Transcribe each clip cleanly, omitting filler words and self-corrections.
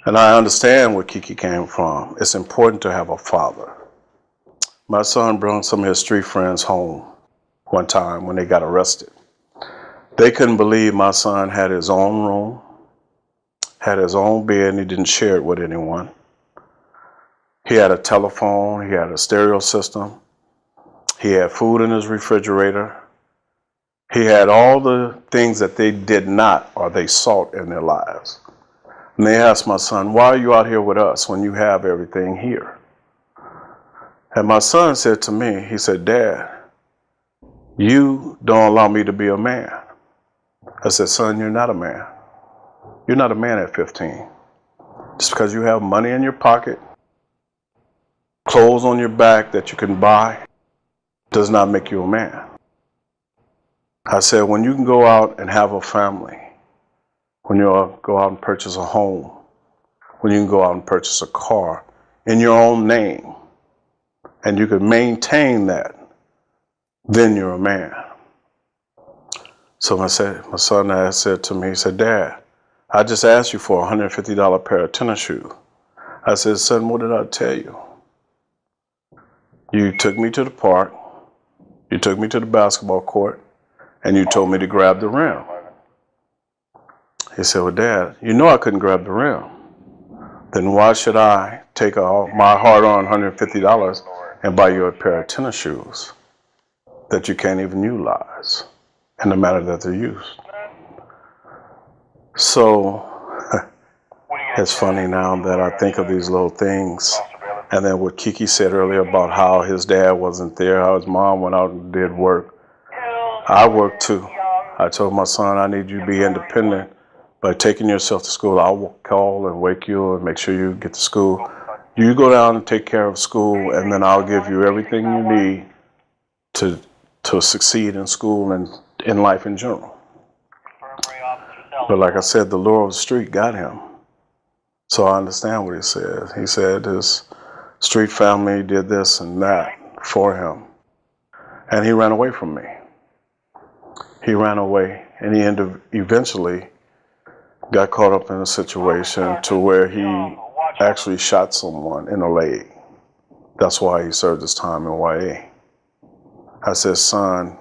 And I understand where Kiki came from. It's important to have a father. My son brought some of his street friends home one time when they got arrested. They couldn't believe my son had his own room, had his own bed, and he didn't share it with anyone. He had a telephone, he had a stereo system, he had food in his refrigerator. He had all the things that they did not or they sought in their lives. And they asked my son, why are you out here with us when you have everything here? And my son said to me, he said, Dad, you don't allow me to be a man. I said, son, you're not a man. You're not a man at 15. Just because you have money in your pocket, clothes on your back that you can buy, does not make you a man. I said, when you can go out and have a family, when you go out and purchase a home, when you can go out and purchase a car in your own name, and you can maintain that, then you're a man. So my son said to me, he said, Dad, I just asked you for a $150 pair of tennis shoes. I said, son, what did I tell you? You took me to the park, you took me to the basketball court, and you told me to grab the rim. He said, well, Dad, you know I couldn't grab the rim. Then why should I take my hard-earned $150 and buy you a pair of tennis shoes that you can't even utilize in the manner that they're used? So it's funny now that I think of these little things. And then what Kiki said earlier about how his dad wasn't there, how his mom went out and did work. I work too. I told my son, I need you to be independent by taking yourself to school. I'll call and wake you and make sure you get to school. You go down and take care of school, and then I'll give you everything you need to succeed in school and in life in general. But like I said, the lure of the street got him. So I understand what he said. He said his street family did this and that for him. And he ran away from me. He ran away, and he eventually got caught up in a situation to where he actually shot someone in the leg. That's why he served his time in YA. I said, son,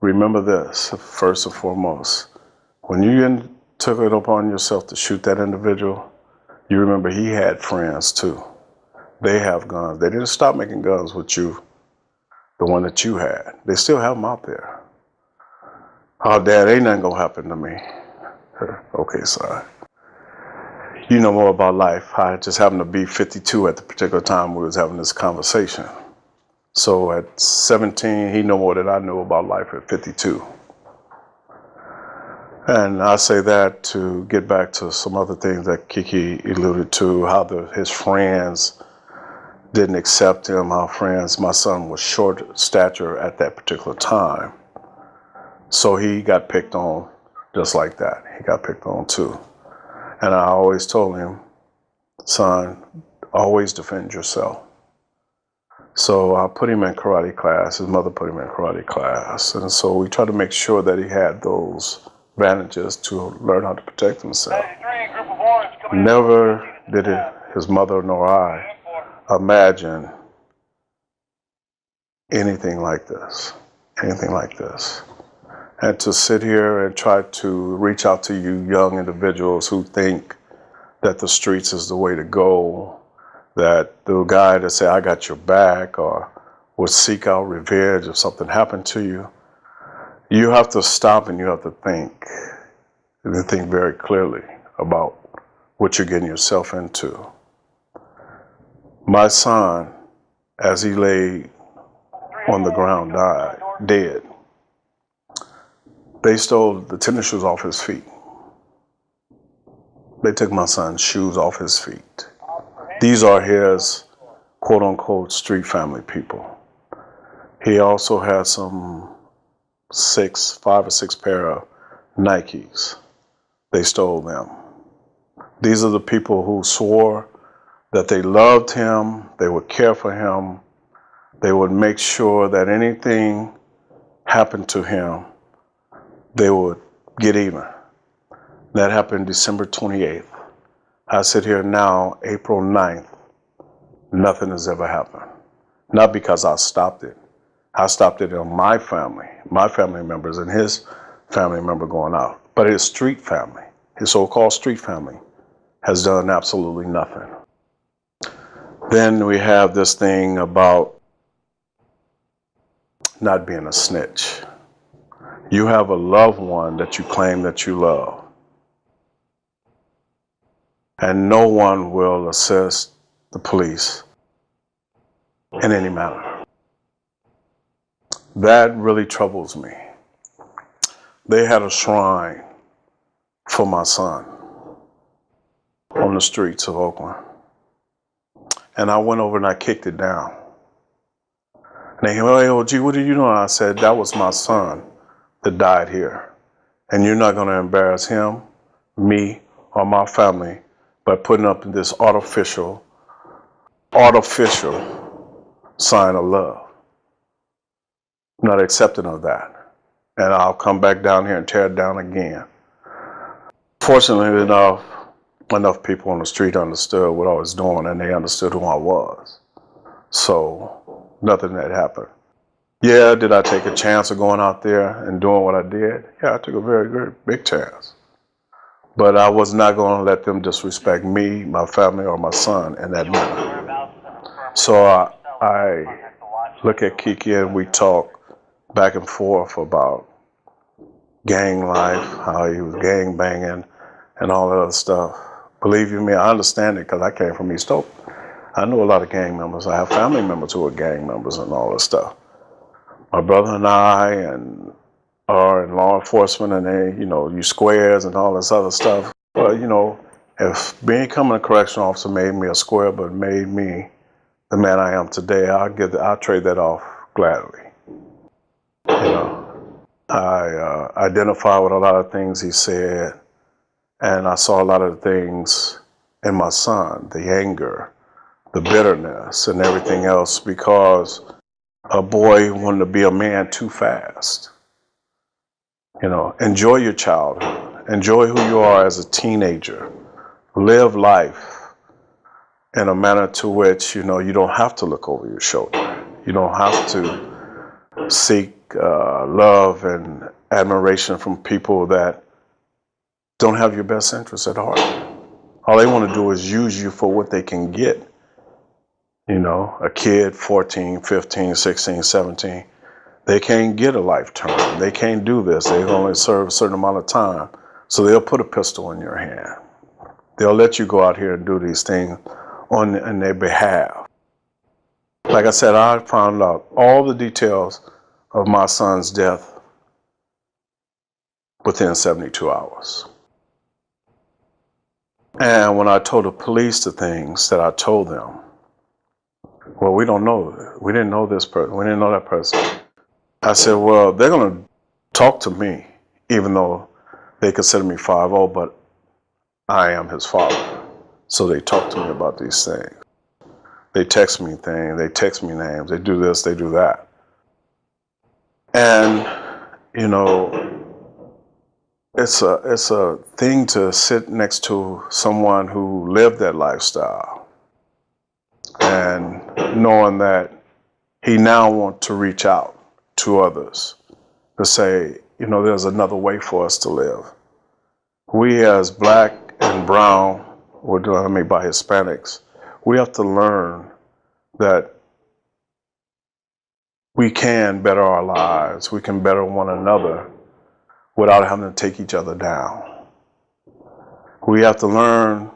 remember this, first and foremost. When you took it upon yourself to shoot that individual, you remember he had friends too. They have guns. They didn't stop making guns with you, the one that you had. They still have them out there. Oh, Dad, ain't nothing gonna happen to me. Okay, son. You know more about life. I just happened to be 52 at the particular time we was having this conversation. So at 17, he knew more than I knew about life at 52. And I say that to get back to some other things that Kiki alluded to, how his friends didn't accept him, how my son was short stature at that particular time. So he got picked on just like that. He got picked on too. And I always told him, son, always defend yourself. So I put him in karate class. His mother put him in karate class. And so we tried to make sure that he had those advantages to learn how to protect himself. Never did his mother nor I imagine anything like this. And to sit here and try to reach out to you young individuals who think that the streets is the way to go, that the guy that say, I got your back, or would seek out revenge if something happened to you, you have to stop and you have to think very clearly about what you're getting yourself into. My son, as he lay on the ground, died, dead. They stole the tennis shoes off his feet. They took my son's shoes off his feet. These are his quote-unquote street family people. He also had some 5 or 6 pair of Nikes. They stole them. These are the people who swore that they loved him, they would care for him, they would make sure that anything happened to him, they would get even. That happened December 28th. I sit here now, April 9th, nothing has ever happened. Not because I stopped it. I stopped it on my family members and his family member going out. But his street family, his so-called street family, has done absolutely nothing. Then we have this thing about not being a snitch. You have a loved one that you claim that you love, and no one will assist the police in any manner. That really troubles me. They had a shrine for my son on the streets of Oakland. And I went over and I kicked it down. And they said, "Hey, OG, what are you doing?" I said, "That was my son that died here. And you're not going to embarrass him, me, or my family by putting up this artificial sign of love. I'm not accepting of that. And I'll come back down here and tear it down again." Fortunately enough people on the street understood what I was doing, and they understood who I was. So nothing had happened. Yeah, did I take a chance of going out there and doing what I did? Yeah, I took a very big chance. But I was not going to let them disrespect me, my family, or my son in that manner. So I look at Kiki and we talk back and forth about gang life, how he was gang banging and all that other stuff. Believe you me, I understand it because I came from East Oak. I know a lot of gang members. I have family members who are gang members and all this stuff. My brother and I are in law enforcement, and they, use squares and all this other stuff. But, if becoming a correctional officer made me a square, but made me the man I am today, I'll trade that off gladly. I identify with a lot of things he said, and I saw a lot of things in my son, the anger, the bitterness, and everything else, because a boy wanted to be a man too fast. Enjoy your childhood. Enjoy who you are as a teenager. Live life in a manner to which, you don't have to look over your shoulder. You don't have to seek love and admiration from people that don't have your best interests at heart. All they want to do is use you for what they can get. A kid, 14, 15, 16, 17, they can't get a life term. They can't do this. They only serve a certain amount of time. So they'll put a pistol in your hand. They'll let you go out here and do these things on their behalf. Like I said, I found out all the details of my son's death within 72 hours. And when I told the police the things that I told them, well, we don't know. We didn't know this person. We didn't know that person. I said, well, they're going to talk to me, even though they consider me 5'0", but I am his father. So they talk to me about these things. They text me things. They text me names. They do this. They do that. And, it's a thing to sit next to someone who lived that lifestyle, and knowing that he now wants to reach out to others to say, there's another way for us to live. We as black and brown, or by Hispanics, we have to learn that we can better our lives. We can better one another without having to take each other down. We have to learn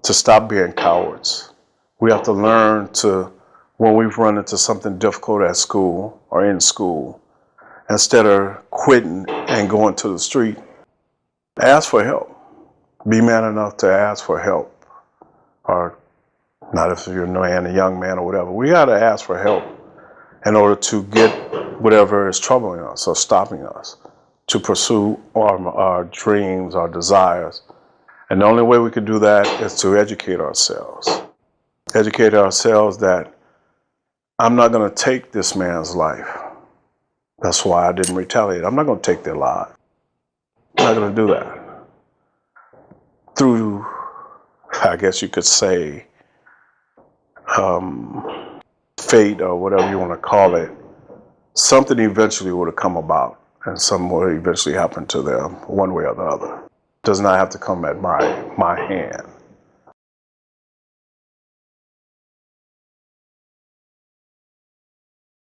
to stop being cowards. We have to learn to, when we've run into something difficult at school or in school, instead of quitting and going to the street, ask for help. Be man enough to ask for help. Or not if you're a young man or whatever. We got to ask for help in order to get whatever is troubling us or stopping us to pursue our dreams, our desires. And the only way we can do that is to educate ourselves. Educate ourselves that I'm not going to take this man's life. That's why I didn't retaliate. I'm not going to take their life. I'm not going to do that. Through I guess you could say, fate or whatever you want to call it, something eventually would have come about and something would eventually happen to them one way or the other. It does not have to come at my hand.